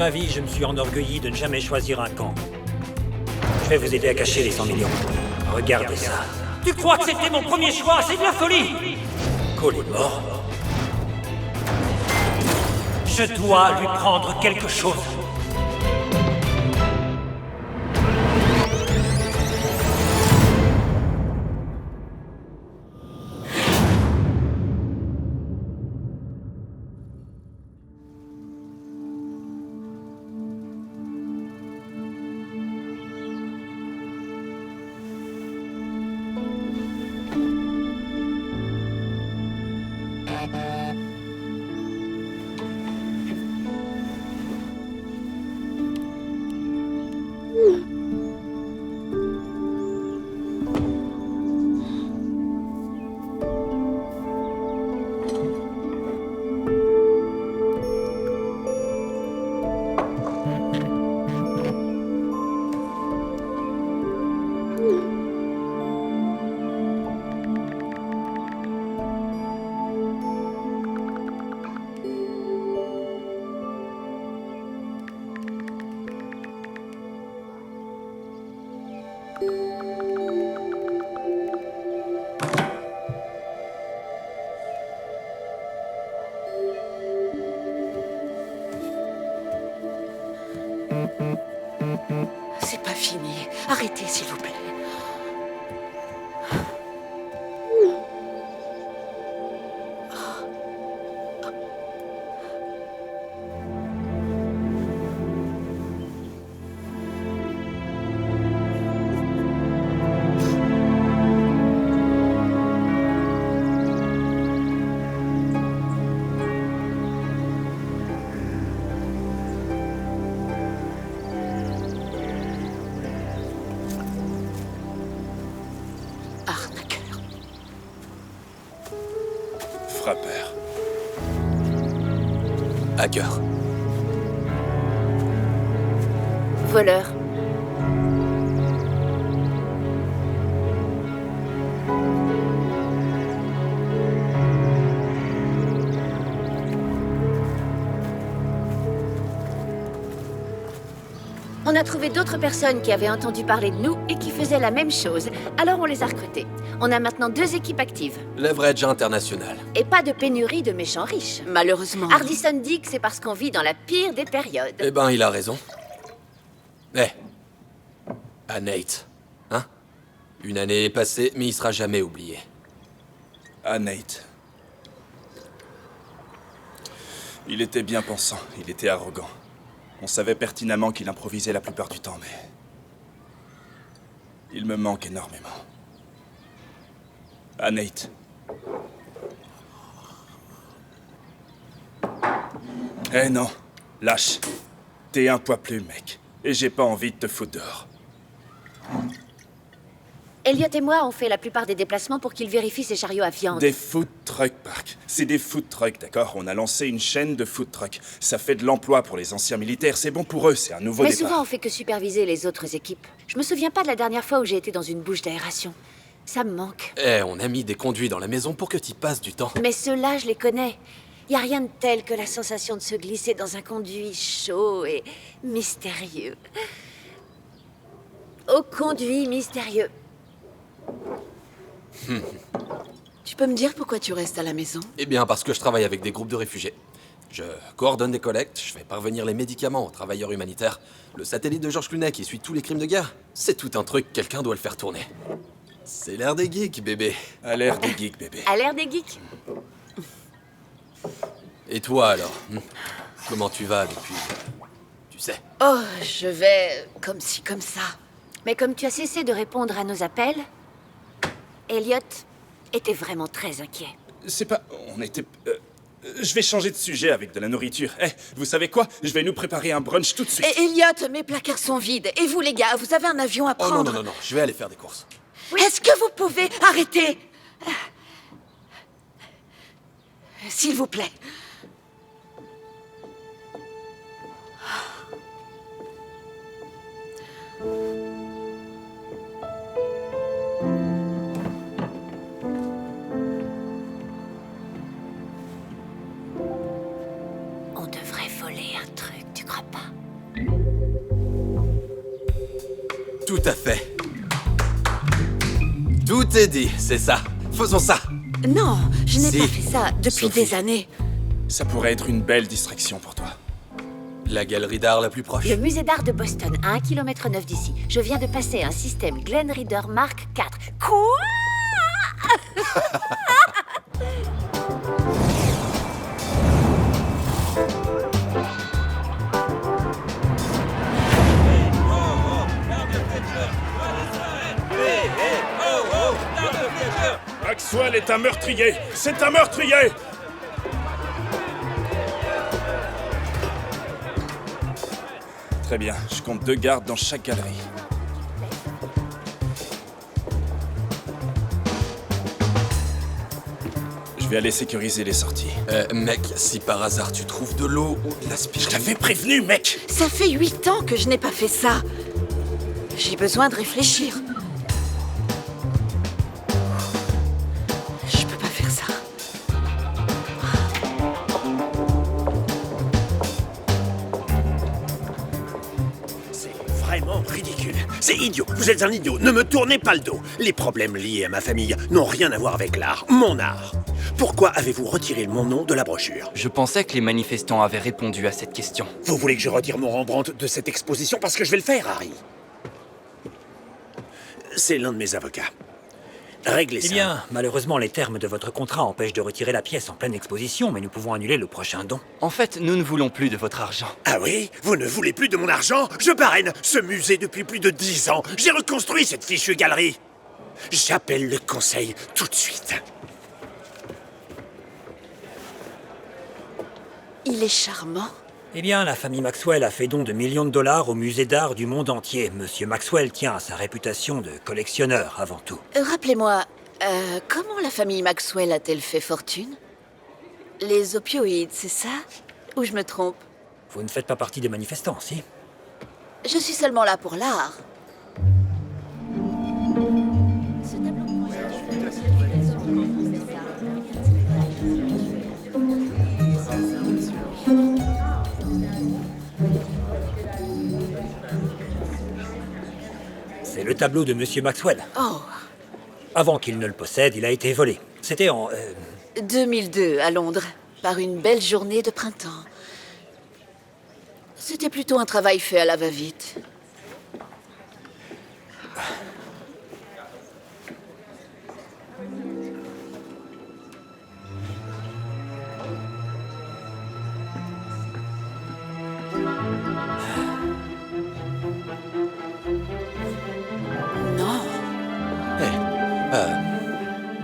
ma vie, je me suis enorgueilli de ne jamais choisir un camp. Je vais vous aider à cacher les 100 millions. Regardez ça. Tu crois que c'était mon premier choix? C'est de la folie! Cole est mort. Je dois lui prendre quelque chose. C'est pas fini. Arrêtez, s'il vous plaît. Arnaqueur. Frappeur. Hacker. Voleur. On a trouvé d'autres personnes qui avaient entendu parler de nous et qui faisaient la même chose. Alors on les a recrutés. On a maintenant 2 équipes actives. Leverage international. Et pas de pénurie de méchants riches. Malheureusement. Hardison dit que c'est parce qu'on vit dans la pire des périodes. Eh ben, il a raison. À Nate. Hein? Une année est passée, mais il sera jamais oublié. Ah, Nate. Il était bien pensant, il était arrogant. On savait pertinemment qu'il improvisait la plupart du temps, mais... il me manque énormément. Ah, Nate. Eh non, lâche. T'es un poids plume, mec. Et j'ai pas envie de te foutre dehors. Elliot et moi, on fait la plupart des déplacements pour qu'il vérifie ses chariots à viande. Des food trucks, Park. C'est des food trucks, d'accord? On a lancé une chaîne de food trucks. Ça fait de l'emploi pour les anciens militaires. C'est bon pour eux, c'est un nouveau Mais départ. souvent, on fait que superviser les autres équipes. Je me souviens pas de la dernière fois où j'ai été dans une bouche d'aération. Ça me manque. On a mis des conduits dans la maison pour que t'y passes du temps. Mais ceux-là, je les connais. Y a rien de tel que la sensation de se glisser dans un conduit chaud et mystérieux. Au conduit mystérieux. Tu peux me dire pourquoi tu restes à la maison? Eh bien, parce que je travaille avec des groupes de réfugiés. Je coordonne des collectes, je fais parvenir les médicaments aux travailleurs humanitaires. Le satellite de George Clooney qui suit tous les crimes de guerre. C'est tout un truc, quelqu'un doit le faire tourner. C'est l'ère des geeks, bébé. À l'ère des geeks, bébé. À l'ère des geeks. Et toi, alors? Comment tu vas depuis... tu sais. Oh, je vais comme ci, comme ça. Mais comme tu as cessé de répondre à nos appels, Elliot était vraiment très inquiet. C'est pas... on était... je vais changer de sujet avec de la nourriture. Eh, vous savez quoi? Je vais nous préparer un brunch tout de suite. Et Elliot, mes placards sont vides. Et vous, les gars, vous avez un avion à Oh prendre? non, je vais aller faire des courses. Est-ce que vous pouvez arrêter? S'il vous plaît. On devrait voler un truc, tu crois pas? Tout à fait. Tout est dit, c'est ça. Faisons ça. Non, je n'ai Si. pas fait ça depuis Sophie. des années. Ça pourrait être une belle distraction pour toi. La galerie d'art la plus proche. Le musée d'art de Boston, à 1,9 km d'ici. Je viens de passer un système Glen Reader Mark IV. Quoi? Maxwell est un meurtrier. C'est un meurtrier. Très bien, je compte 2 gardes dans chaque galerie. Je vais aller sécuriser les sorties. Mec, si par hasard tu trouves de l'eau ou de l'aspirine... Je t'avais prévenu, mec! Ça fait 8 ans que je n'ai pas fait ça. J'ai besoin de réfléchir. Je peux pas faire ça. C'est vraiment ridicule. C'est idiot. Vous êtes un idiot. Ne me tournez pas le dos. Les problèmes liés à ma famille n'ont rien à voir avec l'art. Mon art. Pourquoi avez-vous retiré mon nom de la brochure? Je pensais que les manifestants avaient répondu à cette question. Vous voulez que je retire mon Rembrandt de cette exposition parce que je vais le faire, Harry. C'est l'un de mes avocats. Réglez Eh ça. bien, malheureusement, les termes de votre contrat empêchent de retirer la pièce en pleine exposition, mais nous pouvons annuler le prochain don. En fait, nous ne voulons plus de votre argent. Ah oui? Vous ne voulez plus de mon argent? Je parraine ce musée depuis plus de 10 ans. J'ai reconstruit cette fichue galerie. J'appelle le conseil tout de suite. Il est charmant. Eh bien, la famille Maxwell a fait don de millions de dollars au musée d'art du monde entier. Monsieur Maxwell tient à sa réputation de collectionneur avant tout. Rappelez-moi, comment la famille Maxwell a-t-elle fait fortune? Les opioïdes, c'est ça? Ou je me trompe? Vous ne faites pas partie des manifestants, si? Je suis seulement là pour l'art. C'est le tableau de Monsieur Maxwell. Oh, Avant qu'il ne le possède, il a été volé. C'était en... 2002 à Londres, par une belle journée de printemps. C'était plutôt un travail fait à la va-vite. Non.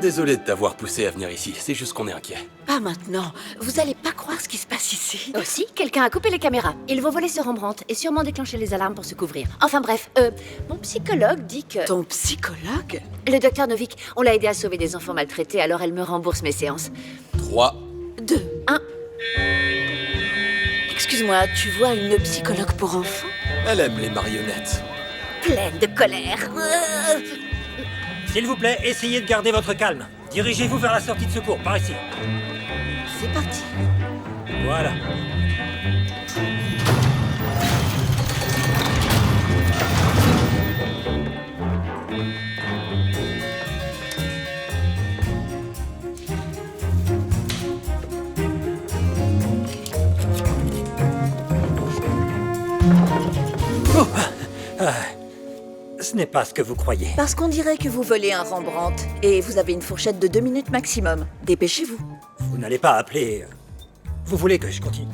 Désolé de t'avoir poussé à venir ici, c'est juste qu'on est inquiet. Pas maintenant. Vous allez pas croire ce qui se passe ici. Aussi, quelqu'un a coupé les caméras. Ils vont voler ce Rembrandt et sûrement déclencher les alarmes pour se couvrir. Enfin bref, mon psychologue dit que... Ton psychologue? Le docteur Novik, on l'a aidé à sauver des enfants maltraités, alors elle me rembourse mes séances. 3. 2. 1. Excuse-moi, tu vois une psychologue pour enfants? Elle aime les marionnettes. Pleine de colère. S'il vous plaît, essayez de garder votre calme. Dirigez-vous vers la sortie de secours, par ici. C'est parti. Voilà. Oh, ce n'est pas ce que vous croyez. Parce qu'on dirait que vous volez un Rembrandt et vous avez une fourchette de 2 minutes maximum. Dépêchez-vous. Vous n'allez pas appeler... Vous voulez que je continue?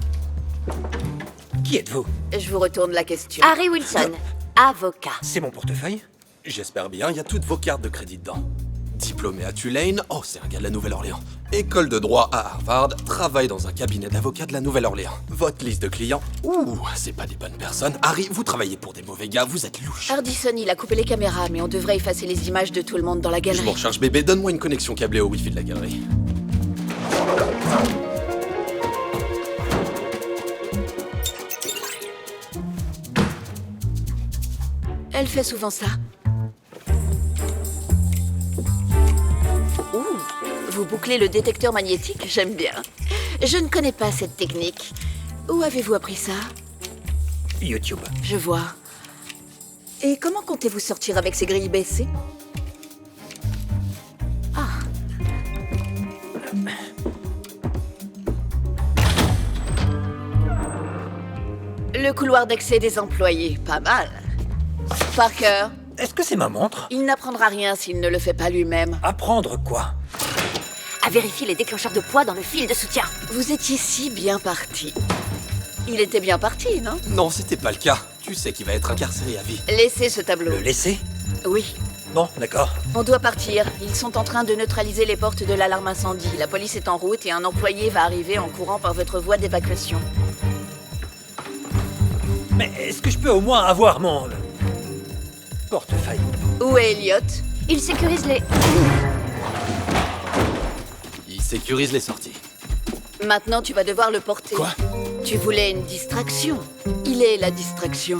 Qui êtes-vous? Je vous retourne la question. Harry Wilson, avocat. C'est mon portefeuille? J'espère bien, il y a toutes vos cartes de crédit dedans. Diplômé à Tulane, oh c'est un gars de la Nouvelle-Orléans. École de droit à Harvard, travaille dans un cabinet d'avocats de la Nouvelle-Orléans. Votre liste de clients, ouh, c'est pas des bonnes personnes. Harry, vous travaillez pour des mauvais gars, vous êtes louche. Hardison, il a coupé les caméras, mais on devrait effacer les images de tout le monde dans la Je galerie. m'en recharge bébé, donne-moi une connexion câblée au wifi de la galerie. Elle fait souvent ça. Ouh, vous bouclez le détecteur magnétique, j'aime bien. Je ne connais pas cette technique. Où avez-vous appris ça? YouTube. Je vois. Et comment comptez-vous sortir avec ces grilles baissées? Le couloir d'accès des employés, pas mal. Parker, Est-ce que c'est ma montre? il n'apprendra rien s'il ne le fait pas lui-même. Apprendre quoi? À vérifier les déclencheurs de poids dans le fil de soutien. Vous étiez si bien parti. Il était bien parti, non? Non, c'était pas le cas. Tu sais qu'il va être incarcéré à vie. Laissez ce tableau. Le laisser? Oui. Bon, d'accord. On doit partir. Ils sont en train de neutraliser les portes de l'alarme incendie. La police est en route et un employé va arriver en courant par votre voie d'évacuation. Mais est-ce que je peux au moins avoir mon... portefeuille? Où est Elliot? Il sécurise les... Il sécurise les sorties. Maintenant, tu vas devoir le porter. Quoi? Tu voulais une distraction. Il est la distraction.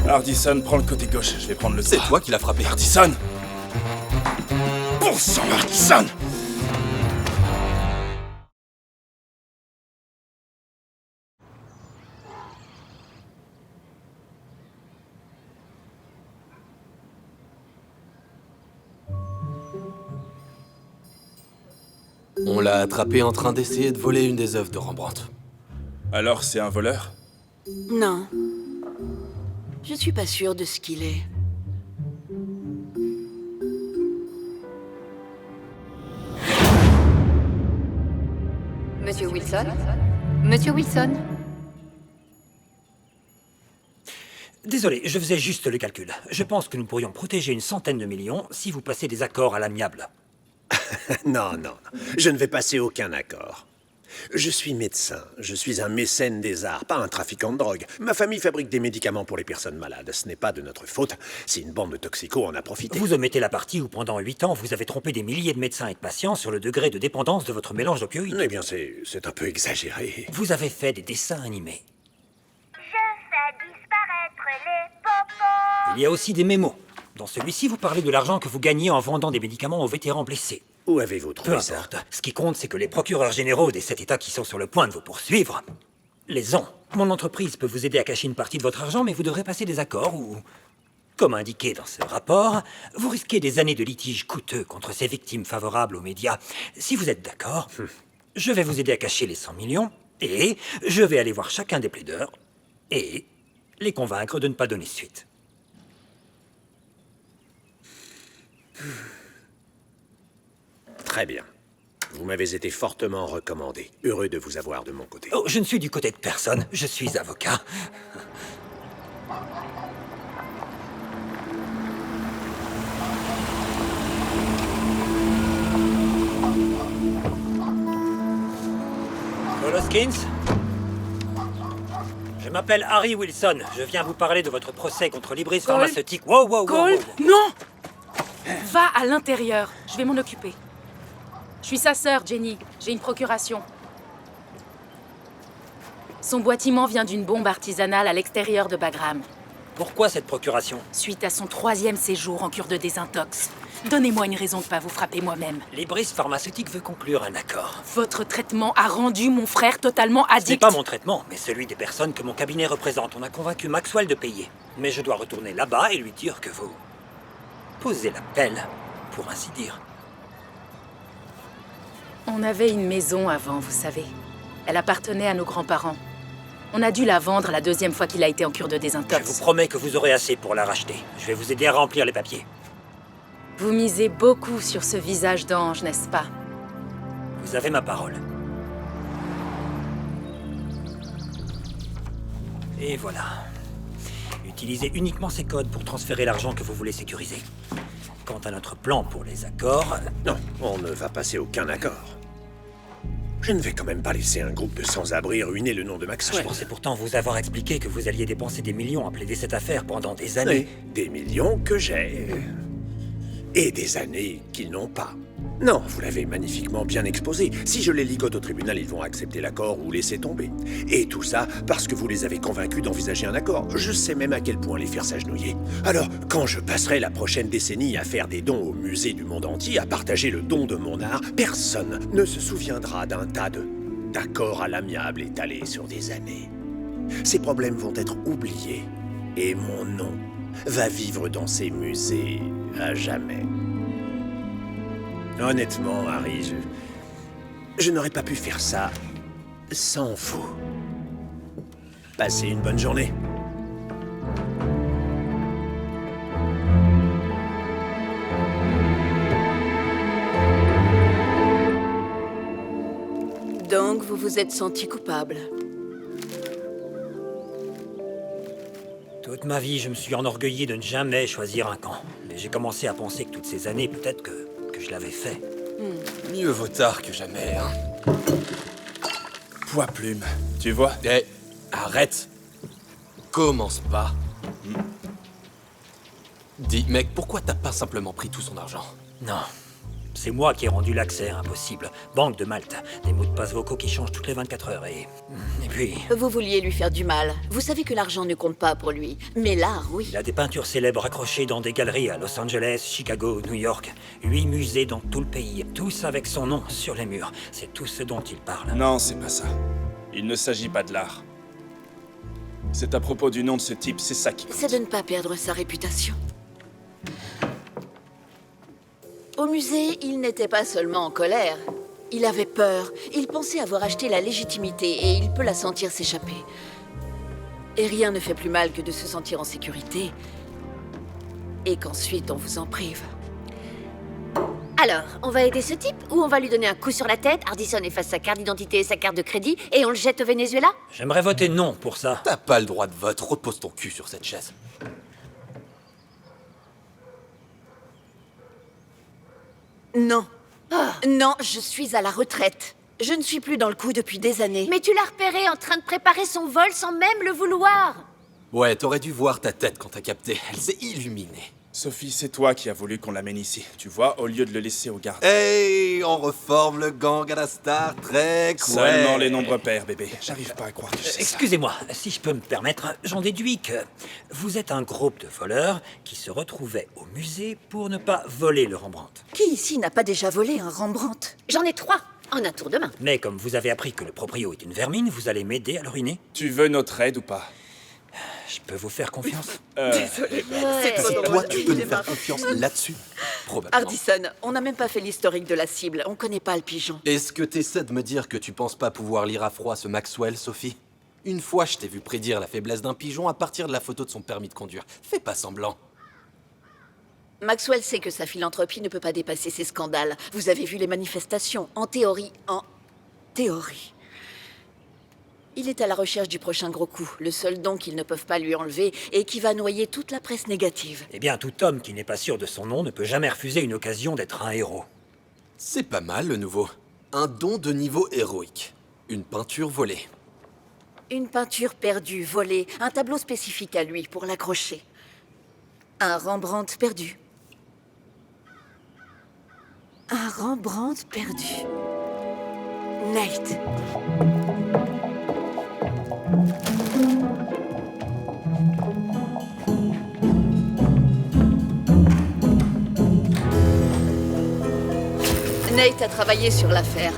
Hardison, prends le côté gauche, je vais prendre le C'est droit. toi qui l'as frappé. Hardison! Bon sang, Hardison! On l'a attrapé en train d'essayer de voler une des œuvres de Rembrandt. Alors, c'est un voleur? Non. Je suis pas sûre de ce qu'il est. Monsieur Wilson? Monsieur Wilson? Désolé, je faisais juste le calcul. Je pense que nous pourrions protéger une centaine de millions si vous passez des accords à l'amiable. Non, non, non. Je ne vais passer aucun accord. Je suis médecin. Je suis un mécène des arts, pas un trafiquant de drogue. Ma famille fabrique des médicaments pour les personnes malades. Ce n'est pas de notre faute si une bande de toxicos en a profité. Vous omettez la partie où pendant 8 ans, vous avez trompé des milliers de médecins et de patients sur le degré de dépendance de votre mélange d'opioïdes. Eh bien, c'est un peu exagéré. Vous avez fait des dessins animés. Je fais disparaître les popos. Il y a aussi des mémos. Dans celui-ci, vous parlez de l'argent que vous gagnez en vendant des médicaments aux vétérans blessés. Où avez-vous Peu trouvé ça? importe. Ce qui compte, c'est que les procureurs généraux des 7 États qui sont sur le point de vous poursuivre les ont. Mon entreprise peut vous aider à cacher une partie de votre argent, mais vous devrez passer des accords où, comme indiqué dans ce rapport, vous risquez des années de litiges coûteux contre ces victimes favorables aux médias. Si vous êtes d'accord, je vais vous aider à cacher les 100 millions et je vais aller voir chacun des plaideurs et les convaincre de ne pas donner suite. Très bien. Vous m'avez été fortement recommandé. Heureux de vous avoir de mon côté. Oh, je ne suis du côté de personne, je suis avocat. Holoskins? Je m'appelle Harry Wilson. Je viens vous parler de votre procès contre l'Ibris pharmaceutique. Wow, wow, wow, Cole, wow, wow. non! Va à l'intérieur, je vais m'en occuper. Je suis sa sœur, Jenny. J'ai une procuration. Son bâtiment vient d'une bombe artisanale à l'extérieur de Bagram, Pourquoi cette procuration? suite à son 3e séjour en cure de désintox. Donnez-moi une raison de pas vous frapper moi-même. L'Ibris pharmaceutique veut conclure un accord. Votre traitement a rendu mon frère totalement Ce n'est addict. pas mon traitement, mais celui des personnes que mon cabinet représente. On a convaincu Maxwell de payer. Mais je dois retourner là-bas et lui dire que vous posez la pelle, pour ainsi dire. On avait une maison avant, vous savez. Elle appartenait à nos grands-parents. On a dû la vendre la 2e fois qu'il a été en cure de Je désintox. vous promets que vous aurez assez pour la racheter. Je vais vous aider à remplir les papiers. Vous misez beaucoup sur ce visage d'ange, n'est-ce pas? Vous avez ma parole. Et voilà. Utilisez uniquement ces codes pour transférer l'argent que vous voulez sécuriser. Quant à notre plan pour les accords... Non, on ne va passer aucun accord. Je ne vais quand même pas laisser un groupe de sans-abri ruiner le nom de Je Maxwell. pensais pourtant vous avoir expliqué que vous alliez dépenser des millions à plaider cette affaire pendant des années. Oui, des millions que j'ai. Et des années qu'ils n'ont pas. Non, vous l'avez magnifiquement bien exposé. Si je les ligote au tribunal, ils vont accepter l'accord ou laisser tomber. Et tout ça parce que vous les avez convaincus d'envisager un accord. Je sais même à quel point les faire s'agenouiller. Alors, quand je passerai la prochaine décennie à faire des dons au musée du monde entier, à partager le don de mon art, personne ne se souviendra d'un tas d'accords à l'amiable étalés sur des années. Ces problèmes vont être oubliés. Et mon nom va vivre dans ces musées à jamais. Honnêtement, Harry, je n'aurais pas pu faire ça sans vous. Passez une bonne journée. Donc, vous vous êtes senti coupable. Toute ma vie, je me suis enorgueilli de ne jamais choisir un camp. Mais j'ai commencé à penser que toutes ces années, peut-être que je l'avais fait. Mieux vaut tard que jamais, hein. Poids plume, tu vois? Eh, arrête. Commence pas. Dis, mec, pourquoi t'as pas simplement pris tout son argent? Non. C'est moi qui ai rendu l'accès impossible. Banque de Malte. Des mots de passe vocaux qui changent toutes les 24 heures et puis... Vous vouliez lui faire du mal. Vous savez que l'argent ne compte pas pour lui. Mais l'art, oui. Il a des peintures célèbres accrochées dans des galeries à Los Angeles, Chicago, New York. 8 musées dans tout le pays. Tous avec son nom sur les murs. C'est tout ce dont il parle. Non, c'est pas ça. Il ne s'agit pas de l'art. C'est à propos du nom de ce type, c'est ça qui compte. C'est de ne pas perdre sa réputation. Au musée, il n'était pas seulement en colère. Il avait peur. Il pensait avoir acheté la légitimité et il peut la sentir s'échapper. Et rien ne fait plus mal que de se sentir en sécurité et qu'ensuite on vous en prive. Alors, on va aider ce type ou on va lui donner un coup sur la tête, Hardison efface sa carte d'identité et sa carte de crédit et on le jette au Venezuela? J'aimerais voter non pour ça. T'as pas le droit de vote, repose ton cul sur cette chaise. Non. Non, je suis à la retraite. Je ne suis plus dans le coup depuis des années. Mais tu l'as repéré en train de préparer son vol sans même le vouloir. Ouais, t'aurais dû voir ta tête quand t'as capté. Elle s'est illuminée. Sophie, c'est toi qui as voulu qu'on l'amène ici. Tu vois, au lieu de le laisser au garde. Hey, on reforme le gang à la Star Trek, Seulement les nombres pairs, bébé. J'arrive pas à croire que je sais ça. Excusez-moi, si je peux me permettre, j'en déduis que vous êtes un groupe de voleurs qui se retrouvaient au musée pour ne pas voler le Rembrandt. Qui ici n'a pas déjà volé un Rembrandt? J'en ai 3, en un tour de main. Mais comme vous avez appris que le proprio est une vermine, vous allez m'aider à le ruiner? Tu veux notre aide ou pas? Je peux vous faire confiance? Désolé. Toi, tu peux nous faire confiance là-dessus? Probablement. Hardison, on n'a même pas fait l'historique de la cible. On connaît pas le pigeon. Est-ce que t'essaies de me dire que tu penses pas pouvoir lire à froid ce Maxwell, Sophie? Une fois, je t'ai vu prédire la faiblesse d'un pigeon à partir de la photo de son permis de conduire. Fais pas semblant. Maxwell sait que sa philanthropie ne peut pas dépasser ces scandales. Vous avez vu les manifestations. En théorie. Il est à la recherche du prochain gros coup, le seul don qu'ils ne peuvent pas lui enlever et qui va noyer toute la presse négative. Eh bien, tout homme qui n'est pas sûr de son nom ne peut jamais refuser une occasion d'être un héros. C'est pas mal, le nouveau. Un don de niveau héroïque. Une peinture volée. Une peinture perdue, volée, un tableau spécifique à lui pour l'accrocher. Un Rembrandt perdu. Un Rembrandt perdu. Nate. Nate a travaillé sur l'affaire.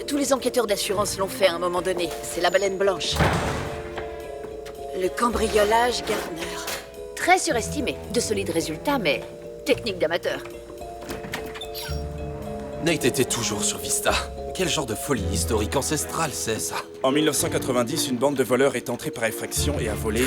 Tous les enquêteurs d'assurance l'ont fait à un moment donné. C'est la baleine blanche. Le cambriolage Gardner. Très surestimé. De solides résultats, mais technique d'amateur. Nate était toujours sur Vista. Quel genre de folie historique ancestrale c'est, ça? En 1990, une bande de voleurs est entrée par effraction et a volé...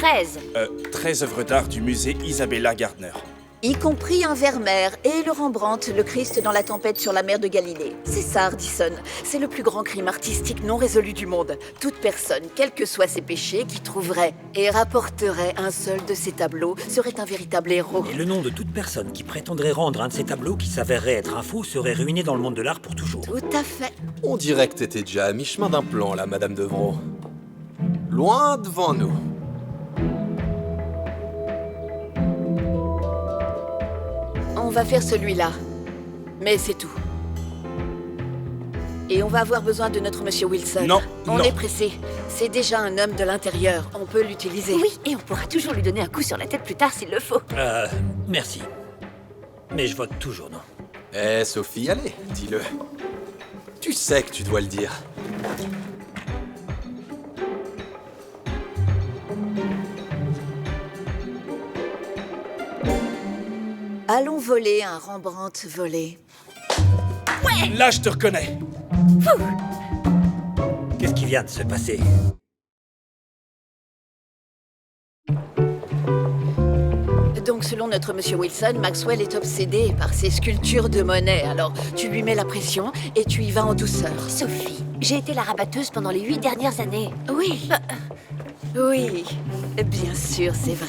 13 œuvres d'art du musée Isabella Gardner. Y compris un Vermeer et le Rembrandt, le Christ dans la tempête sur la mer de Galilée. C'est ça, Hardison. C'est le plus grand crime artistique non résolu du monde. Toute personne, quels que soient ses péchés, qui trouverait et rapporterait un seul de ces tableaux serait un véritable héros. Et le nom de toute personne qui prétendrait rendre un de ces tableaux qui s'avérerait être un faux serait ruiné dans le monde de l'art pour toujours. Tout à fait. On dirait que t'étais déjà à mi-chemin d'un plan, là, Madame Devereaux. Loin devant nous. On va faire celui-là. Mais c'est tout. Et on va avoir besoin de notre monsieur Wilson. Non, On non. est pressé. C'est déjà un homme de l'intérieur. On peut l'utiliser. Oui, et on pourra toujours lui donner un coup sur la tête plus tard s'il le faut. Merci. Mais je vote toujours non. Eh, Sophie, allez, dis-le. Tu sais que tu dois le dire. Allons voler un Rembrandt volé. Là, je te reconnais. Qu'est-ce qui vient de se passer? Donc, selon notre monsieur Wilson, Maxwell est obsédé par ses sculptures de Monet. Alors, tu lui mets la pression et tu y vas en douceur. Sophie, j'ai été la rabatteuse pendant les 8 dernières années. Oui. Oui, bien sûr, c'est vrai.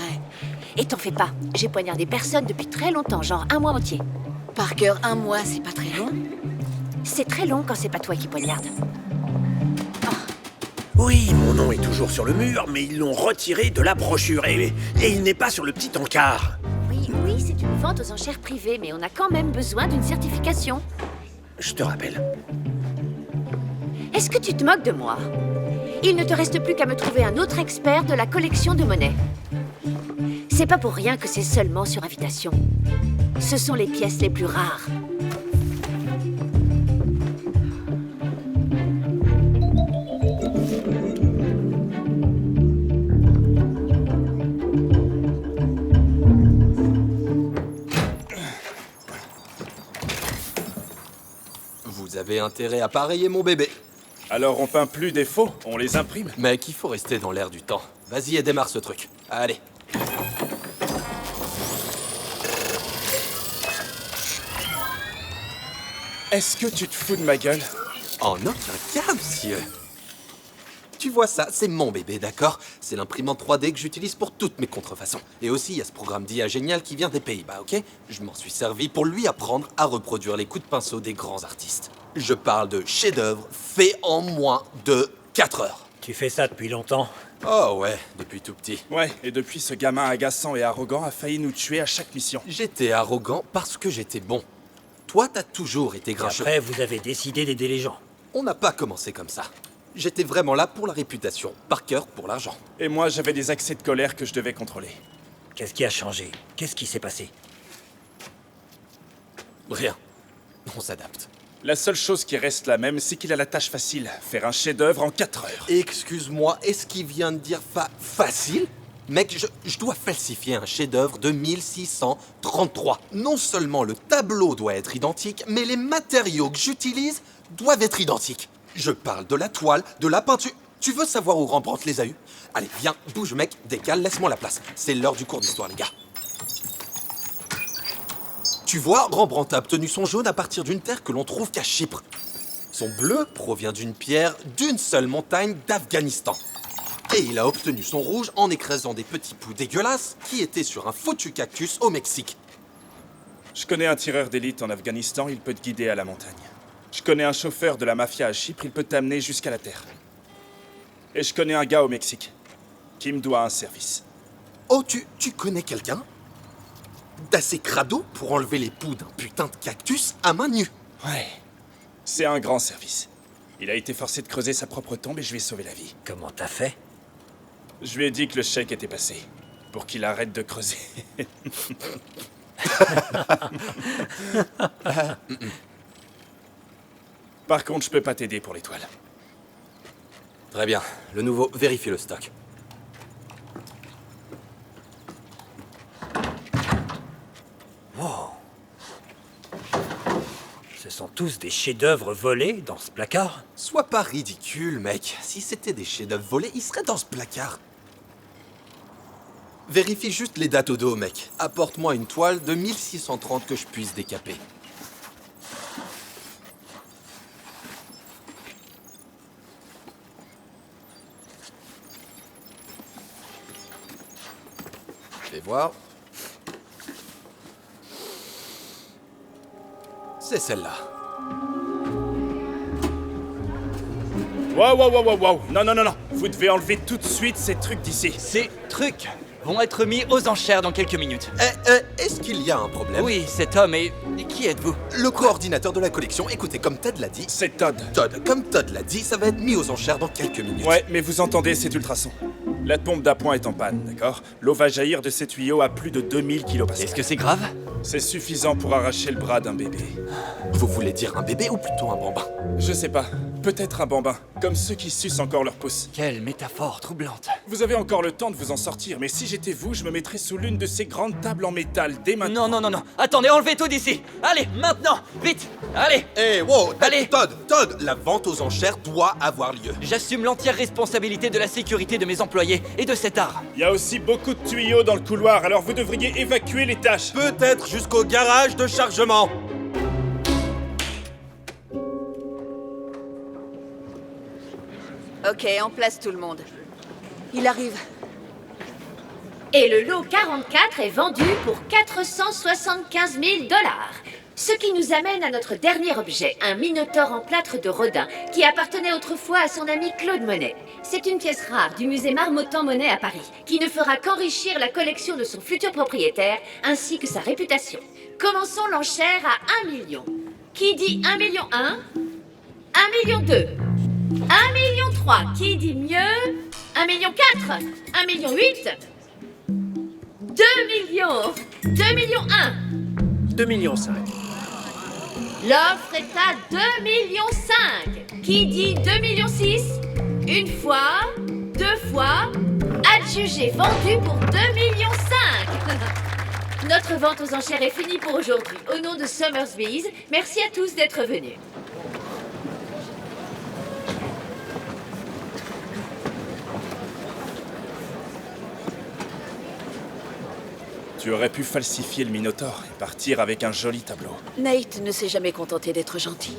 Et t'en fais pas, j'ai poignardé personne depuis très longtemps, genre 1 mois entier. Parker, 1 mois, c'est pas très long. C'est très long quand c'est pas toi qui poignarde. Oui, mon nom est toujours sur le mur, mais ils l'ont retiré de la brochure et il n'est pas sur le petit encart. Oui, c'est une vente aux enchères privées, mais on a quand même besoin d'une certification. Je te rappelle. Est-ce que tu te moques de moi? Il ne te reste plus qu'à me trouver un autre expert de la collection de Monet. C'est pas pour rien que c'est seulement sur invitation. Ce sont les pièces les plus rares. Vous avez intérêt à pareiller mon bébé. Alors on peint plus des faux, on les imprime. Mec, il faut rester dans l'air du temps. Vas-y et démarre ce truc. Allez. Est-ce que tu te fous de ma gueule? En aucun cas, monsieur. Tu vois ça, c'est mon bébé, d'accord? C'est l'imprimante 3D que j'utilise pour toutes mes contrefaçons. Et aussi, il y a ce programme d'IA génial qui vient des Pays-Bas, ok? Je m'en suis servi pour lui apprendre à reproduire les coups de pinceau des grands artistes. Je parle de chef-d'œuvre fait en moins de 4 heures. Tu fais ça depuis longtemps? Oh ouais, depuis tout petit. Ouais, et depuis ce gamin agaçant et arrogant a failli nous tuer à chaque mission. J'étais arrogant parce que j'étais bon. Toi, t'as toujours été Et grincheux. après, vous avez décidé d'aider les gens. On n'a pas commencé comme ça. J'étais vraiment là pour la réputation, Parker pour l'argent. Et moi, j'avais des accès de colère que je devais contrôler. Qu'est-ce qui a changé? Qu'est-ce qui s'est passé? Rien. On s'adapte. La seule chose qui reste la même, c'est qu'il a la tâche facile. Faire un chef-d'œuvre en 4 heures. Excuse-moi, est-ce qu'il vient de dire facile? Mec, je dois falsifier un chef-d'œuvre de 1633. Non seulement le tableau doit être identique, mais les matériaux que j'utilise doivent être identiques. Je parle de la toile, de la peinture. Tu veux savoir où Rembrandt les a eus? Allez, viens, bouge mec, décale, laisse-moi la place. C'est l'heure du cours d'histoire, les gars. Tu vois, Rembrandt a obtenu son jaune à partir d'une terre que l'on trouve qu'à Chypre. Son bleu provient d'une pierre d'une seule montagne d'Afghanistan. Et il a obtenu son rouge en écrasant des petits poux dégueulasses qui étaient sur un foutu cactus au Mexique. Je connais un tireur d'élite en Afghanistan, il peut te guider à la montagne. Je connais un chauffeur de la mafia à Chypre, il peut t'amener jusqu'à la terre. Et je connais un gars au Mexique qui me doit un service. Oh, tu connais quelqu'un d'assez crado pour enlever les poux d'un putain de cactus à main nue? Ouais, c'est un grand service. Il a été forcé de creuser sa propre tombe et je lui ai sauvé la vie. Comment t'as fait? Je lui ai dit que le chèque était passé, pour qu'il arrête de creuser. Par contre, je peux pas t'aider pour l'étoile. Très bien. Le nouveau, vérifie le stock. Wow. Ce sont tous des chefs-d'œuvre volés dans ce placard? Sois pas ridicule, mec. Si c'était des chefs-d'œuvre volés, ils seraient dans ce placard. Vérifie juste les dates au dos, mec. Apporte-moi une toile de 1630 que je puisse décaper. Fais voir. C'est celle-là. Wow, wow, wow, wow, wow. Non, non, non, non. Vous devez enlever tout de suite ces trucs d'ici. Ces trucs vont être mis aux enchères dans quelques minutes. Est-ce qu'il y a un problème? Oui, cet homme est... Qui êtes-vous? Le coordinateur de la collection. Écoutez, comme Todd l'a dit... C'est Todd. Todd, comme Todd l'a dit, ça va être mis aux enchères dans quelques minutes. Ouais, mais vous entendez cet ultrason. La pompe d'appoint est en panne, d'accord? L'eau va jaillir de ces tuyaux à plus de 2000 kPa. Est-ce que c'est grave? C'est suffisant pour arracher le bras d'un bébé. Vous voulez dire un bébé ou plutôt un bambin? Je sais pas. Peut-être un bambin, comme ceux qui sucent encore leur pouce. Quelle métaphore troublante. Vous avez encore le temps de vous en sortir, mais si j'étais vous, je me mettrais sous l'une de ces grandes tables en métal dès maintenant. Non, non, non, non. Attendez, enlevez tout d'ici. Allez, maintenant. Vite. Allez. Eh, wow, Allez. Todd, la vente aux enchères doit avoir lieu. J'assume l'entière responsabilité de la sécurité de mes employés et de cet art. Il y a aussi beaucoup de tuyaux dans le couloir, alors vous devriez évacuer les tâches. Peut-être jusqu'au garage de chargement. Ok, en place tout le monde. Il arrive. Et le lot 44 est vendu pour 475 000 $. Ce qui nous amène à notre dernier objet, un minotaure en plâtre de Rodin, qui appartenait autrefois à son ami Claude Monet. C'est une pièce rare du musée Marmottan-Monet à Paris, qui ne fera qu'enrichir la collection de son futur propriétaire, ainsi que sa réputation. Commençons l'enchère à 1 million. Qui dit 1 million 1 1 million 2 1 million 3, qui dit mieux 1 million 4 1 million 8 2 millions 2 millions 1 2 millions 5. L'offre est à 2 millions 5. Qui dit 2 millions 6 Une fois, deux fois, adjugé, vendu pour 2 millions 5. Notre vente aux enchères est finie pour aujourd'hui. Au nom de Summersbees, merci à tous d'être venus. Tu aurais pu falsifier le Minotaure et partir avec un joli tableau. Nate ne s'est jamais contenté d'être gentil.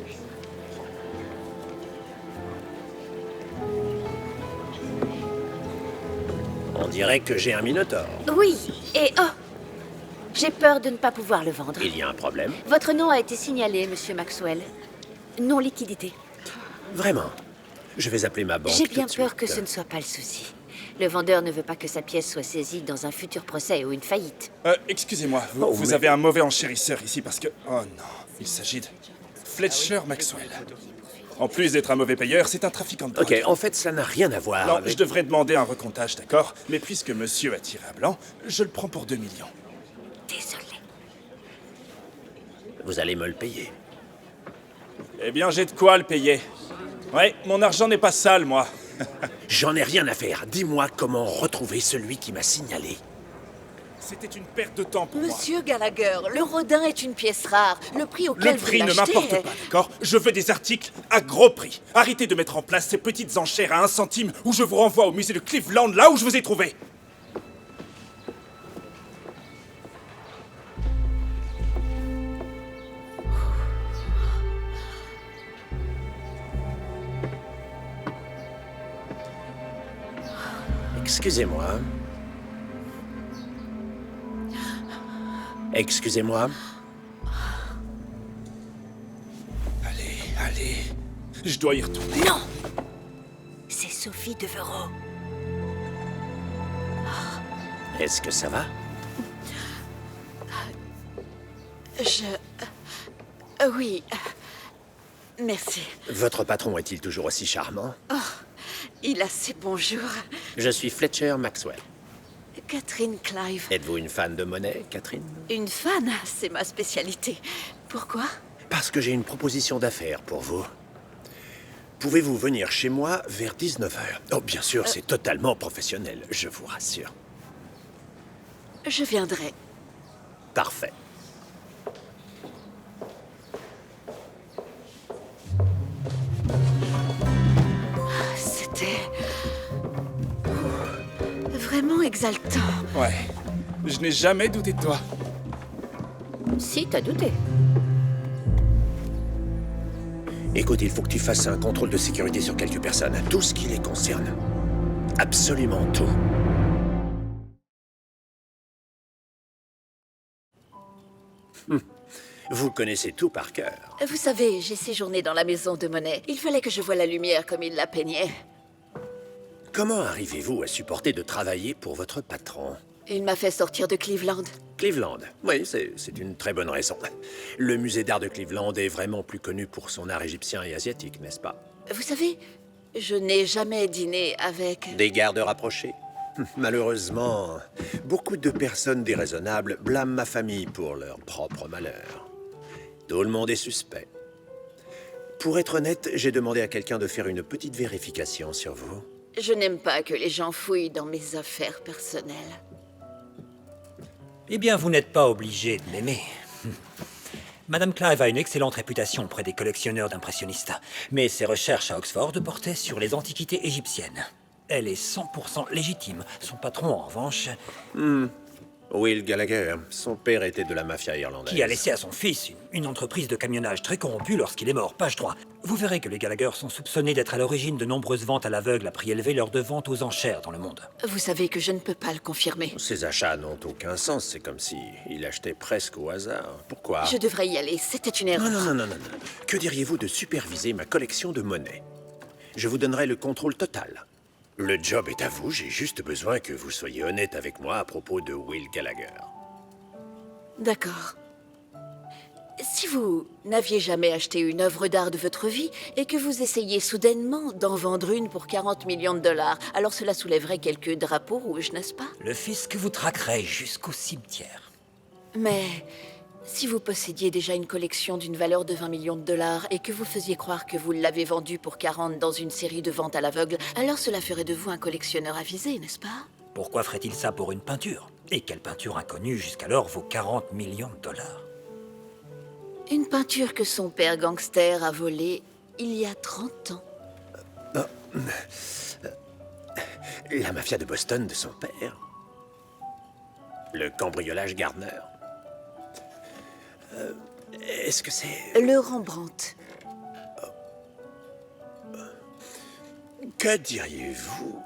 On dirait que j'ai un minotaure. Oui, et oh, j'ai peur de ne pas pouvoir le vendre. Il y a un problème? Votre nom a été signalé, monsieur Maxwell. Non-liquidité. Vraiment? Je vais appeler ma banque. J'ai bien tout de peur suite. que ce ne soit pas le souci. Le vendeur ne veut pas que sa pièce soit saisie dans un futur procès ou une faillite. Excusez-moi, vous, Oh, vous mais- avez un mauvais enchérisseur ici parce que... Oh non, il s'agit de... Fletcher Maxwell. En plus d'être un mauvais payeur, c'est un trafiquant de drogue. Ok, en fait, ça n'a rien à voir Non, avec... je devrais demander un recomptage, d'accord? Mais puisque monsieur a tiré à blanc, je le prends pour 2 millions. Désolé. Vous allez me le payer. Eh bien, j'ai de quoi le payer. Ouais, mon argent n'est pas sale, moi. J'en ai rien à faire. Dis-moi comment retrouver celui qui m'a signalé. C'était une perte de temps pour moi. Monsieur Gallagher, le Rodin est une pièce rare. Le prix auquel Le vous prix ne l'achetez m'importe est- pas, d'accord? Je veux des articles à gros prix. Arrêtez de mettre en place ces petites enchères à 1 centime ou je vous renvoie au musée de Cleveland, là où je vous ai trouvé. Excusez-moi. Excusez-moi. Allez. Je dois y retourner. Non! C'est Sophie Devereaux. Est-ce que ça va? Oui. Merci. Votre patron est-il toujours aussi charmant? Il a ses bons jours. Je suis Fletcher Maxwell. Catherine Clive. Êtes-vous une fan de Monet, Catherine? Une fan, c'est ma spécialité. Pourquoi? Parce que j'ai une proposition d'affaires pour vous. Pouvez-vous venir chez moi vers 19h? Oh, bien sûr, c'est totalement professionnel, je vous rassure. Je viendrai. Parfait. C'était... vraiment exaltant. Ouais. Je n'ai jamais douté de toi. Si, t'as douté. Écoute, il faut que tu fasses un contrôle de sécurité sur quelques personnes, tout ce qui les concerne. Absolument tout. Vous connaissez tout par cœur. Vous savez, j'ai séjourné dans la maison de Monet. Il fallait que je voie la lumière comme il la peignait. Comment arrivez-vous à supporter de travailler pour votre patron? Il m'a fait sortir de Cleveland. Cleveland. Oui, c'est une très bonne raison. Le musée d'art de Cleveland est vraiment plus connu pour son art égyptien et asiatique, n'est-ce pas? Vous savez, je n'ai jamais dîné avec... Des gardes rapprochés? Malheureusement, beaucoup de personnes déraisonnables blâment ma famille pour leur propre malheur. Tout le monde est suspect. Pour être honnête, j'ai demandé à quelqu'un de faire une petite vérification sur vous. Je n'aime pas que les gens fouillent dans mes affaires personnelles. Eh bien, vous n'êtes pas obligé de m'aimer. Madame Clive a une excellente réputation auprès des collectionneurs d'impressionnistes, mais ses recherches à Oxford portaient sur les antiquités égyptiennes. Elle est 100% légitime. Son patron, en revanche, Will Gallagher, son père était de la mafia irlandaise. qui a laissé à son fils une entreprise de camionnage très corrompue lorsqu'il est mort. Page 3. Vous verrez que les Gallagher sont soupçonnés d'être à l'origine de nombreuses ventes à l'aveugle à prix élevé lors de ventes aux enchères dans le monde. Vous savez que je ne peux pas le confirmer. Ces achats n'ont aucun sens, c'est comme si il achetait presque au hasard. Pourquoi? Je devrais y aller, c'était une erreur. Non. Que diriez-vous de superviser ma collection de monnaie? Je vous donnerai le contrôle total. Le job est à vous, j'ai juste besoin que vous soyez honnête avec moi à propos de Will Gallagher. D'accord. Si vous n'aviez jamais acheté une œuvre d'art de votre vie et que vous essayiez soudainement d'en vendre une pour 40 millions de dollars, alors cela soulèverait quelques drapeaux rouges, n'est-ce pas? Le fisc vous traquerait jusqu'au cimetière. Mais si vous possédiez déjà une collection d'une valeur de 20 millions de dollars et que vous faisiez croire que vous l'avez vendue pour 40 dans une série de ventes à l'aveugle, alors cela ferait de vous un collectionneur avisé, n'est-ce pas? Pourquoi ferait-il ça pour une peinture? Et quelle peinture inconnue jusqu'alors vaut 40 millions de dollars? Une peinture que son père gangster a volée il y a 30 ans. La mafia de Boston de son père. Le cambriolage Gardner. Est-ce que c'est... Le Rembrandt. Que diriez-vous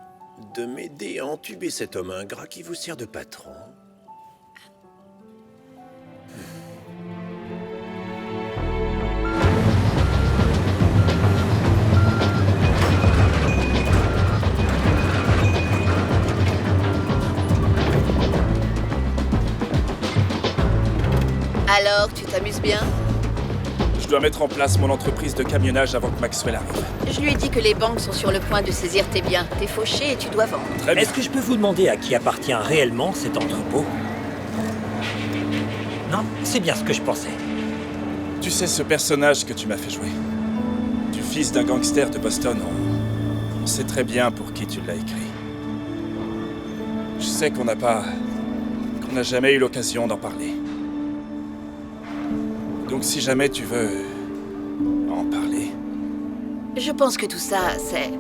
de m'aider à entuber cet homme ingrat qui vous sert de patron? Alors, tu t'amuses bien? Je dois mettre en place mon entreprise de camionnage avant que Maxwell arrive. Je lui ai dit que les banques sont sur le point de saisir tes biens. T'es fauché et tu dois vendre. Très bien. Est-ce que je peux vous demander à qui appartient réellement cet entrepôt? Non, c'est bien ce que je pensais. Tu sais, ce personnage que tu m'as fait jouer, du fils d'un gangster de Boston, on sait très bien pour qui tu l'as écrit. Je sais qu'on n'a jamais eu l'occasion d'en parler. Donc si jamais tu veux en parler... Je pense que tout ça, c'est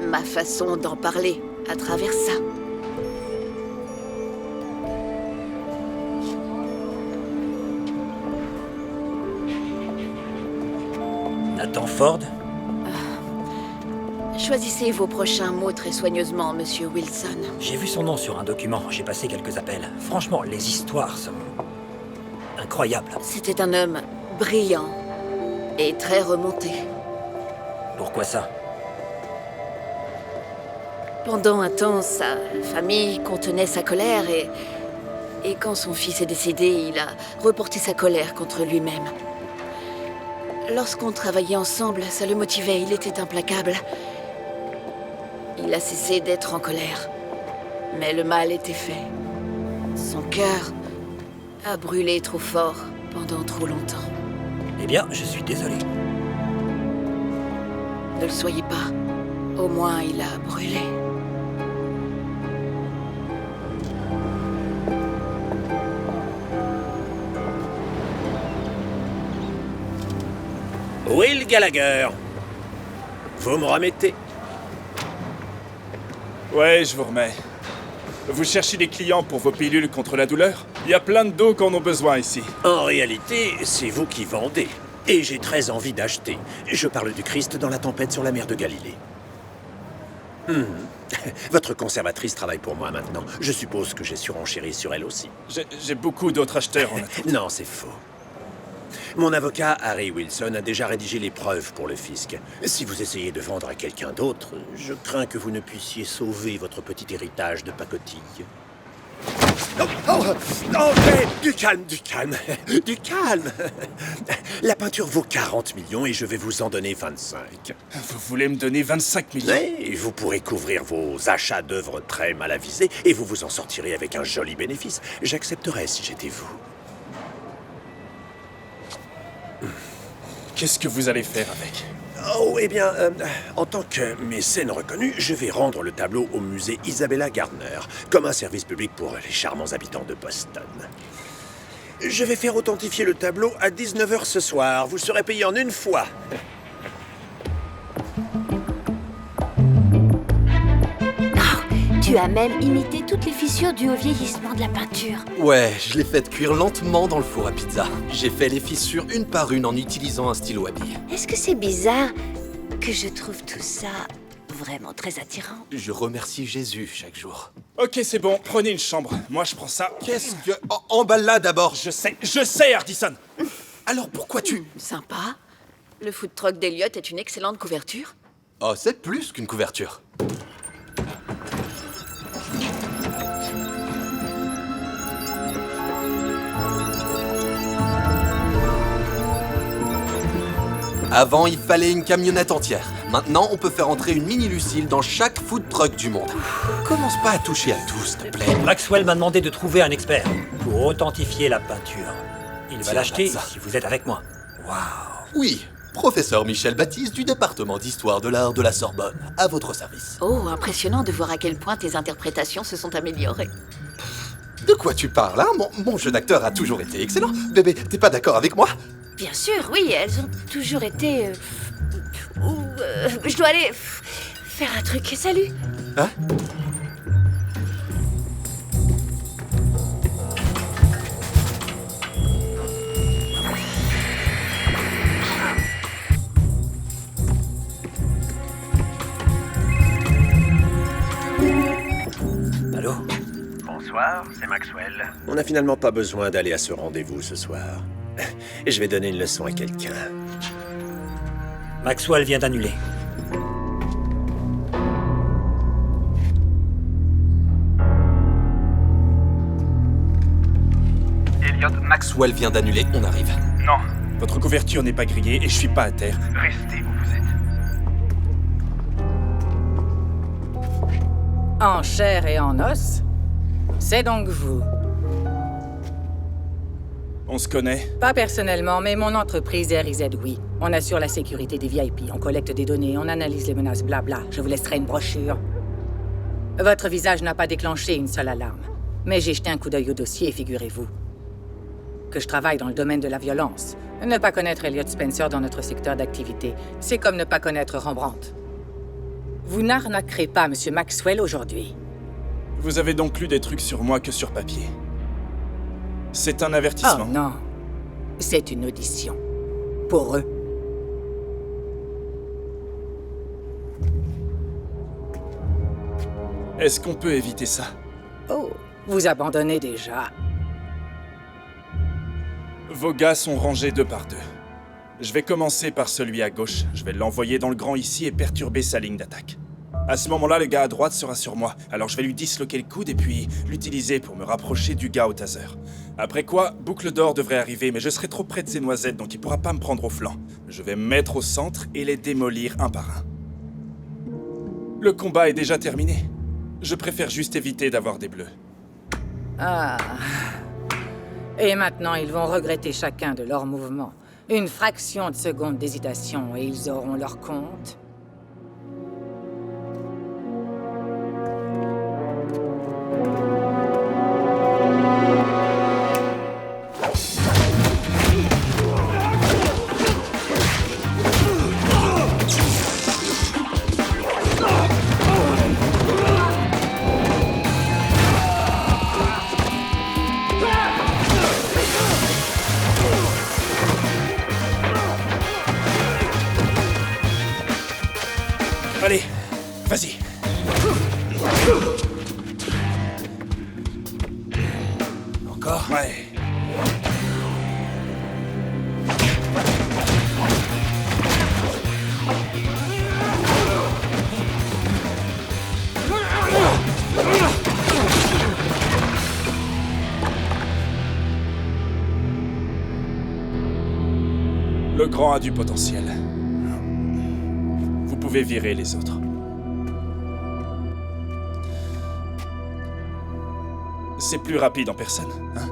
ma façon d'en parler à travers ça. Nathan Ford? Choisissez vos prochains mots très soigneusement, Monsieur Wilson. J'ai vu son nom sur un document, j'ai passé quelques appels. Franchement, les histoires sont... incroyables. C'était un homme brillant et très remonté. Pourquoi ça? Pendant un temps, sa famille contenait sa colère et quand son fils est décédé, il a reporté sa colère contre lui-même. Lorsqu'on travaillait ensemble, ça le motivait, il était implacable. Il a cessé d'être en colère. Mais le mal était fait. Son cœur a brûlé trop fort pendant trop longtemps. Eh bien, je suis désolé. Ne le soyez pas. Au moins, il a brûlé. Will Gallagher, vous me remettez? Ouais, je vous remets. Vous cherchez des clients pour vos pilules contre la douleur? Il y a plein de dos qui en ont besoin ici. En réalité, c'est vous qui vendez. Et j'ai très envie d'acheter. Je parle du Christ dans la tempête sur la mer de Galilée. Votre conservatrice travaille pour moi maintenant. Je suppose que j'ai surenchéri sur elle aussi. J'ai beaucoup d'autres acheteurs en attente. Non, c'est faux. Mon avocat, Harry Wilson, a déjà rédigé les preuves pour le fisc. Si vous essayez de vendre à quelqu'un d'autre, je crains que vous ne puissiez sauver votre petit héritage de pacotille. Ok, du calme, du calme, du calme. La peinture vaut 40 millions et je vais vous en donner 25. Vous voulez me donner 25 millions? Et vous pourrez couvrir vos achats d'œuvres très mal avisées et vous vous en sortirez avec un joli bénéfice. J'accepterais si j'étais vous. Qu'est-ce que vous allez faire avec? Oh, eh bien, en tant que mécène reconnu, je vais rendre le tableau au musée Isabella Gardner, comme un service public pour les charmants habitants de Boston. Je vais faire authentifier le tableau à 19h ce soir. Vous serez payé en une fois. Tu as même imité toutes les fissures dues au vieillissement de la peinture. Ouais, je l'ai fait cuire lentement dans le four à pizza. J'ai fait les fissures une par une en utilisant un stylo à billes. Est-ce que c'est bizarre que je trouve tout ça vraiment très attirant? Je remercie Jésus chaque jour. Ok, c'est bon, prenez une chambre. Moi, je prends ça. Qu'est-ce que... Emballe-la d'abord. Je sais, Hardison. Alors pourquoi tu... Sympa. Le food truck d'Eliott est une excellente couverture. Oh, c'est plus qu'une couverture. Avant, il fallait une camionnette entière. Maintenant, on peut faire entrer une mini-Lucille dans chaque food truck du monde. Commence pas à toucher à tout, s'il te plaît. Maxwell m'a demandé de trouver un expert pour authentifier la peinture. Il va Tiens, l'acheter ça. si vous êtes avec moi. Waouh. Oui, professeur Michel Baptiste du département d'histoire de l'art de la Sorbonne, à votre service. Oh, impressionnant de voir à quel point tes interprétations se sont améliorées. De quoi tu parles, hein? Mon jeu d'acteur a toujours été excellent. Bébé, t'es pas d'accord avec moi? Bien sûr, oui, elles ont toujours été... je dois aller faire un truc. Salut. Hein? Allô? Bonsoir, c'est Maxwell. On n'a finalement pas besoin d'aller à ce rendez-vous ce soir. Je vais donner une leçon à quelqu'un. Maxwell vient d'annuler. Maxwell vient d'annuler, on arrive. Non. Votre couverture n'est pas grillée et je suis pas à terre. Restez où vous êtes. En chair et en os? C'est donc vous. On se connaît? Pas personnellement, mais mon entreprise RIZ, oui. On assure la sécurité des VIP, on collecte des données, on analyse les menaces, blabla. Je vous laisserai une brochure. Votre visage n'a pas déclenché une seule alarme. Mais j'ai jeté un coup d'œil au dossier et figurez-vous que je travaille dans le domaine de la violence. Ne pas connaître Eliott Spencer dans notre secteur d'activité, c'est comme ne pas connaître Rembrandt. Vous n'arnaquerez pas Monsieur Maxwell aujourd'hui. Vous avez donc lu des trucs sur moi que sur papier. C'est un Oh avertissement. non, c'est une audition. Pour eux. Est-ce qu'on peut éviter ça? Oh, vous abandonnez déjà. Vos gars sont rangés 2 par 2. Je vais commencer par celui à gauche. Je vais l'envoyer dans le grand ici et perturber sa ligne d'attaque. À ce moment-là, le gars à droite sera sur moi. Alors je vais lui disloquer le coude et puis l'utiliser pour me rapprocher du gars au taser. Après quoi, Boucle d'Or devrait arriver, mais je serai trop près de ses noisettes, donc il pourra pas me prendre au flanc. Je vais me mettre au centre et les démolir un par un. Le combat est déjà terminé. Je préfère juste éviter d'avoir des bleus. Ah. Et maintenant, ils vont regretter chacun de leurs mouvements. Une fraction de seconde d'hésitation et ils auront leur compte. Allez, vas-y. Encore? Ouais. Le grand a du potentiel. Vous pouvez virer les autres. C'est plus rapide en personne, hein?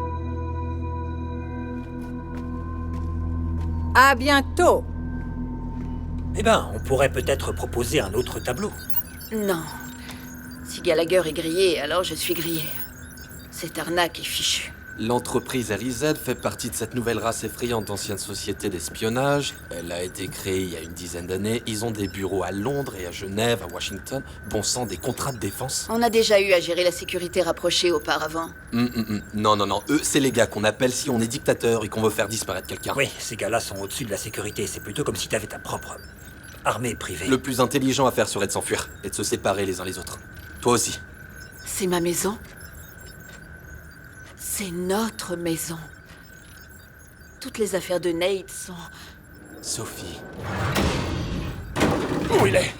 À bientôt! Eh ben, on pourrait peut-être proposer un autre tableau. Non. Si Gallagher est grillé, alors je suis grillé. Cette arnaque est fichue. L'entreprise RIZ fait partie de cette nouvelle race effrayante d'anciennes sociétés d'espionnage. Elle a été créée il y a une dizaine d'années. Ils ont des bureaux à Londres et à Genève, à Washington. Bon sang, des contrats de défense. On a déjà eu à gérer la sécurité rapprochée auparavant. Non, eux, c'est les gars qu'on appelle si on est dictateur et qu'on veut faire disparaître quelqu'un. Oui, ces gars-là sont au-dessus de la sécurité. C'est plutôt comme si t'avais ta propre armée privée. Le plus intelligent à faire serait de s'enfuir et de se séparer les uns les autres. Toi aussi. C'est ma maison. C'est notre maison. Toutes les affaires de Nate sont... Sophie. Où il est?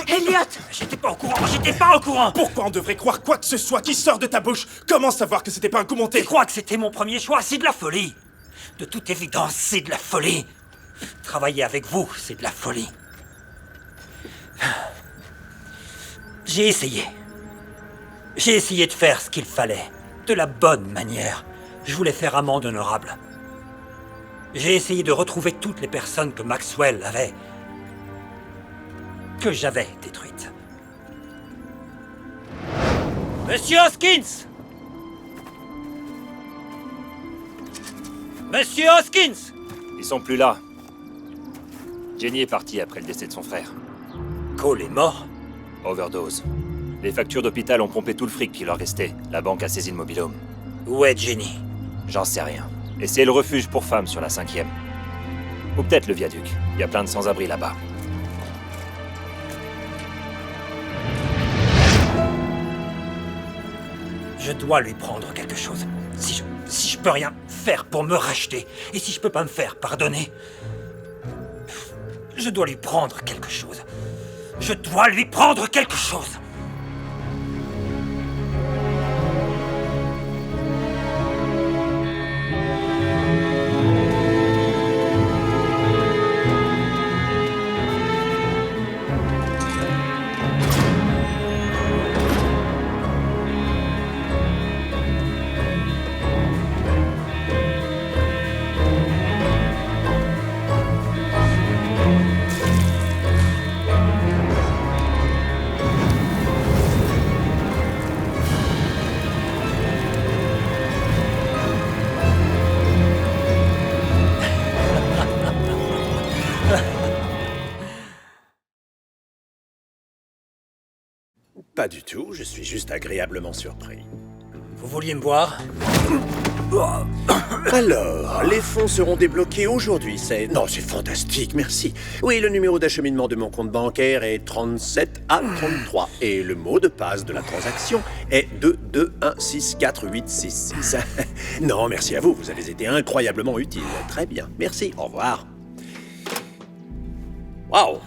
Elliot! J'étais pas au courant. Pourquoi on devrait croire quoi que ce soit qui sort de ta bouche? Comment savoir que c'était pas un coup monté? Tu crois que c'était mon premier choix? C'est de la folie. De toute évidence, c'est de la folie. Travailler avec vous, c'est de la folie. J'ai essayé. J'ai essayé de faire ce qu'il fallait. De la bonne manière. Je voulais faire amende honorable. J'ai essayé de retrouver toutes les personnes que Maxwell avait... que j'avais détruites. Monsieur Hoskins! Monsieur Hoskins! Ils sont plus là. Jenny est partie après le décès de son frère. Cole est mort? Overdose. Les factures d'hôpital ont pompé tout le fric qui leur restait. La banque a saisi le mobil-home. Où est Jenny? J'en sais rien. Et c'est le refuge pour femmes sur la 5e. Ou peut-être le viaduc. Il y a plein de sans-abri là-bas. Je dois lui prendre quelque chose. Si je peux rien faire pour me racheter, et si je peux pas me faire pardonner, je dois lui prendre quelque chose. Je dois lui prendre quelque chose. Pas du tout, je suis juste agréablement surpris. Vous vouliez me voir? Alors, les fonds seront débloqués aujourd'hui, c'est... Non, c'est fantastique, merci. Oui, le numéro d'acheminement de mon compte bancaire est 37A33 et le mot de passe de la transaction est 221648666. Non, merci à vous, vous avez été incroyablement utile. Très bien, merci, au revoir. Waouh!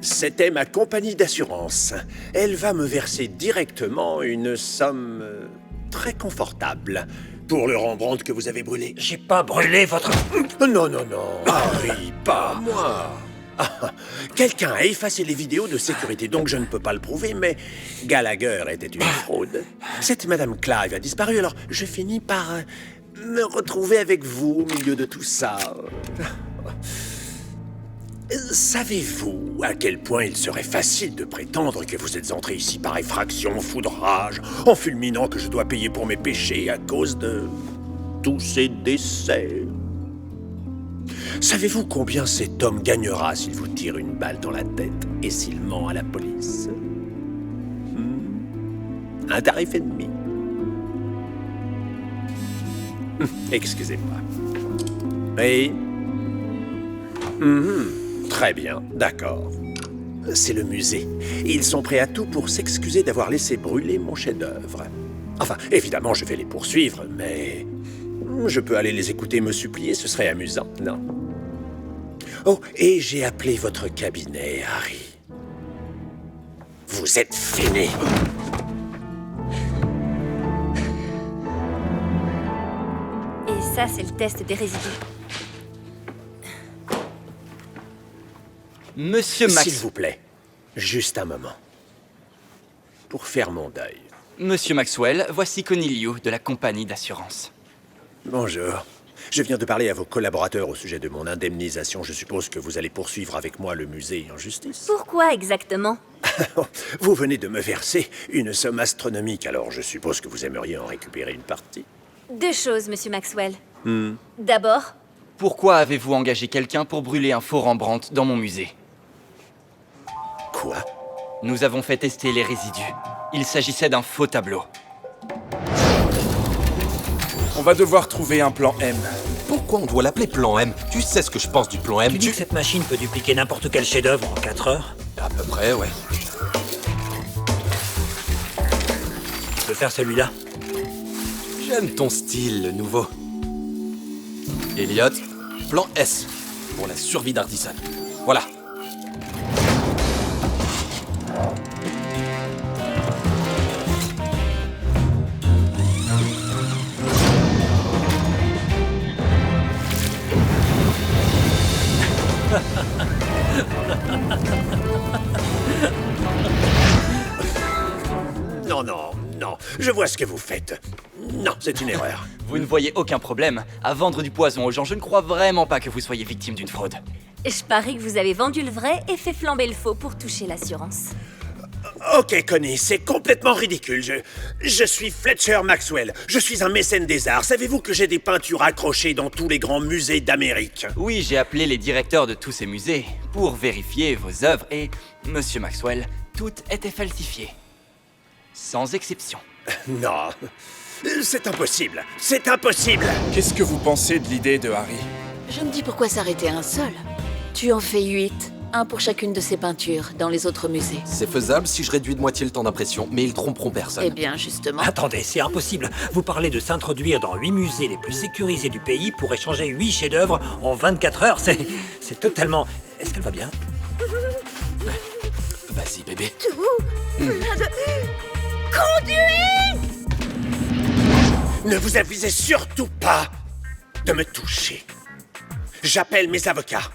C'était ma compagnie d'assurance. Elle va me verser directement une somme très confortable pour le Rembrandt que vous avez brûlé. J'ai pas brûlé votre... Non, Harry, pas moi. Ah, quelqu'un a effacé les vidéos de sécurité, donc je ne peux pas le prouver, mais Gallagher était une fraude. Cette Madame Clive a disparu, alors je finis par me retrouver avec vous au milieu de tout ça. Savez-vous à quel point il serait facile de prétendre que vous êtes entré ici par effraction, foudrage, en fulminant que je dois payer pour mes péchés à cause de tous ces décès? Savez-vous combien cet homme gagnera s'il vous tire une balle dans la tête et s'il ment à la police? Un tarif et demi. Excusez-moi. Oui. Très bien, d'accord. C'est le musée. Ils sont prêts à tout pour s'excuser d'avoir laissé brûler mon chef-d'œuvre. Enfin, évidemment, je vais les poursuivre, mais... je peux aller les écouter me supplier, ce serait amusant, non? Oh, et j'ai appelé votre cabinet, Harry. Vous êtes fini. Et ça, c'est le test des résidus. Monsieur Max... S'il vous plaît, juste un moment. Pour faire mon deuil. Monsieur Maxwell, voici Connie Liu de la compagnie d'assurance. Bonjour. Je viens de parler à vos collaborateurs au sujet de mon indemnisation. Je suppose que vous allez poursuivre avec moi le musée en justice. Pourquoi exactement? Vous venez de me verser une somme astronomique, alors je suppose que vous aimeriez en récupérer une partie. Deux choses, monsieur Maxwell. D'abord, Pourquoi avez-vous engagé quelqu'un pour brûler un faux Rembrandt dans mon musée? Quoi? Nous avons fait tester les résidus. Il s'agissait d'un faux tableau. On va devoir trouver un plan M. Pourquoi on doit l'appeler plan M? Tu sais ce que je pense du plan M? Tu dis que cette machine peut dupliquer n'importe quel chef-d'œuvre en 4 heures? À peu près, ouais. Je peux faire celui-là. J'aime ton style, le nouveau. Elliot, plan S, pour la survie d'Ardison. Voilà. Non, non, non. Je vois ce que vous faites. Non, c'est une erreur. Vous ne voyez aucun problème à vendre du poison aux gens. Je ne crois vraiment pas que vous soyez victime d'une fraude. je parie que vous avez vendu le vrai et fait flamber le faux pour toucher l'assurance. Ok, Connie, c'est complètement ridicule. Je suis Fletcher Maxwell. Je suis un mécène des arts. Savez-vous que j'ai des peintures accrochées dans tous les grands musées d'Amérique? Oui, j'ai appelé les directeurs de tous ces musées pour vérifier vos œuvres et, monsieur Maxwell, toutes étaient falsifiées. Sans exception. Non, c'est impossible. C'est impossible. Qu'est-ce que vous pensez de l'idée de Harry? Je me dis pourquoi s'arrêter à un seul. Tu en fais 8, un pour chacune de ces peintures, dans les autres musées. C'est faisable si je réduis de moitié le temps d'impression, mais ils tromperont personne. Eh bien, justement. Attendez, c'est impossible. Vous parlez de s'introduire dans 8 musées les plus sécurisés du pays pour échanger 8 chefs-d'œuvre en 24 heures. C'est totalement... Est-ce qu'elle va bien? Vas-y, bébé. Conduis! Ne vous avisez surtout pas de me toucher. J'appelle mes avocats.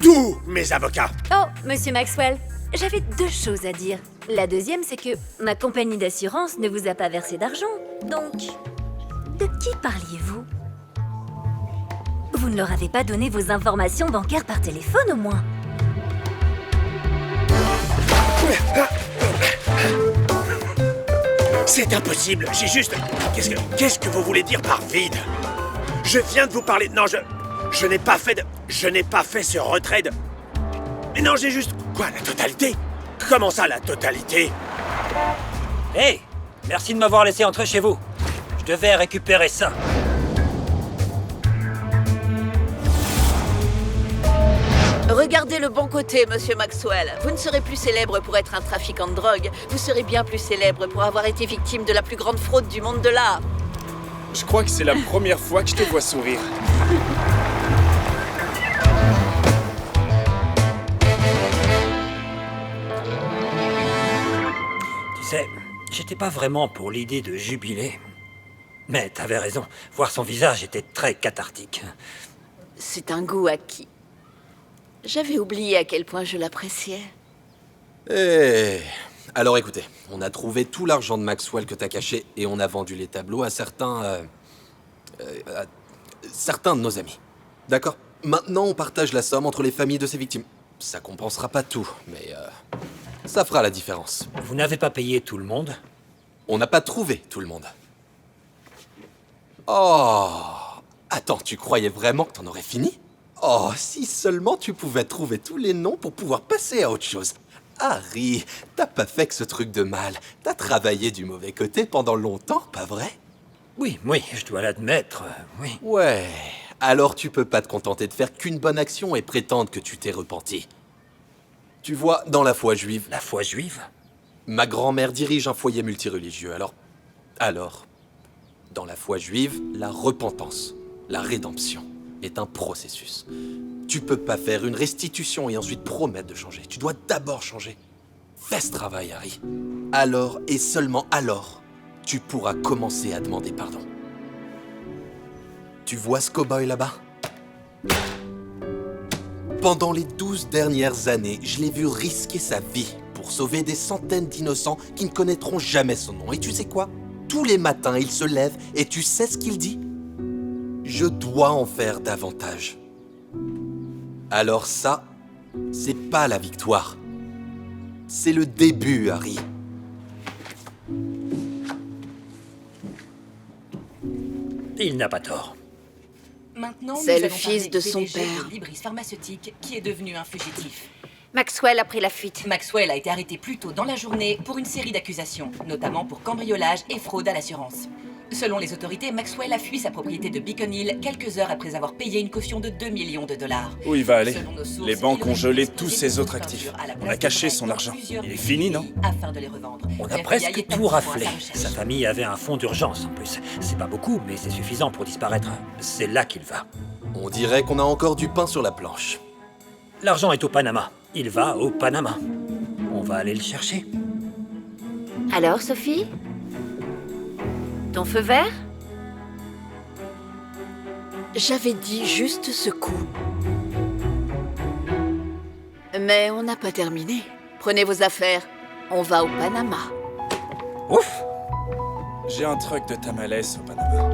Tous mes avocats. Oh, monsieur Maxwell, j'avais deux choses à dire. La deuxième, c'est que ma compagnie d'assurance ne vous a pas versé d'argent. Donc, de qui parliez-vous? Vous ne leur avez pas donné vos informations bancaires par téléphone, au moins? C'est impossible, j'ai juste... Qu'est-ce que vous voulez dire par vide? Je viens de vous parler... Non, je n'ai pas fait de... Je n'ai pas fait ce retrait de... Mais non, j'ai juste... Quoi, la totalité? Comment ça, la totalité? Hé! Merci de m'avoir laissé entrer chez vous. Je devais récupérer ça. Regardez le bon côté, monsieur Maxwell. Vous ne serez plus célèbre pour être un trafiquant de drogue. Vous serez bien plus célèbre pour avoir été victime de la plus grande fraude du monde de l'art. Je crois que c'est la première fois que je te vois sourire. Tu sais, j'étais pas vraiment pour l'idée de jubiler. Mais t'avais raison, voir son visage était très cathartique. C'est un goût acquis. J'avais oublié à quel point je l'appréciais. Alors écoutez, on a trouvé tout l'argent de Maxwell que t'as caché et on a vendu les tableaux à certains de nos amis. D'accord? Maintenant, on partage la somme entre les familles de ces victimes. Ça compensera pas tout, mais ça fera la différence. Vous n'avez pas payé tout le monde? On n'a pas trouvé tout le monde. Oh! Attends, tu croyais vraiment que t'en aurais fini? Oh, si seulement tu pouvais trouver tous les noms pour pouvoir passer à autre chose. Harry, t'as pas fait que ce truc de mal. T'as travaillé du mauvais côté pendant longtemps, pas vrai? Oui, je dois l'admettre, oui. Ouais, alors tu peux pas te contenter de faire qu'une bonne action et prétendre que tu t'es repenti. Tu vois, dans la foi juive... La foi juive? Ma grand-mère dirige un foyer multireligieux, alors, dans la foi juive, la repentance, la rédemption, est un processus. Tu peux pas faire une restitution et ensuite promettre de changer. Tu dois d'abord changer. Fais ce travail, Harry. Alors, et seulement alors, tu pourras commencer à demander pardon. Tu vois ce cow-boy là-bas? Pendant les 12 dernières années, je l'ai vu risquer sa vie pour sauver des centaines d'innocents qui ne connaîtront jamais son nom. Et tu sais quoi? Tous les matins, il se lève et tu sais ce qu'il dit? Je dois en faire davantage. Alors ça, c'est pas la victoire. C'est le début, Harry. Il n'a pas tort. Maintenant, C'est nous le allons fils parler de du son PDG père. de Libris Pharmaceutique, qui est devenu un fugitif. Maxwell a pris la fuite. Maxwell a été arrêté plus tôt dans la journée pour une série d'accusations, notamment pour cambriolage et fraude à l'assurance. Selon les autorités, Maxwell a fui sa propriété de Beacon Hill quelques heures après avoir payé une caution de 2 millions de dollars. Où il va aller? Selon nos sources, Les banques il aurait ont gelé exposé tous ses des autres photos actifs. de peinture à la On a place caché de son dans argent. plusieurs Il est fini, non? Afin de les revendre. On a Le FBI presque est tout activement à raflé. sa recherche. Sa famille avait un fonds d'urgence en plus. C'est pas beaucoup, mais c'est suffisant pour disparaître. C'est là qu'il va. On dirait qu'on a encore du pain sur la planche. L'argent est au Panama. Il va au Panama. On va aller le chercher. Alors, Sophie? Ton feu vert? J'avais dit juste ce coup. Mais on n'a pas terminé. Prenez vos affaires. On va au Panama. Ouf! J'ai un truck de tamales au Panama.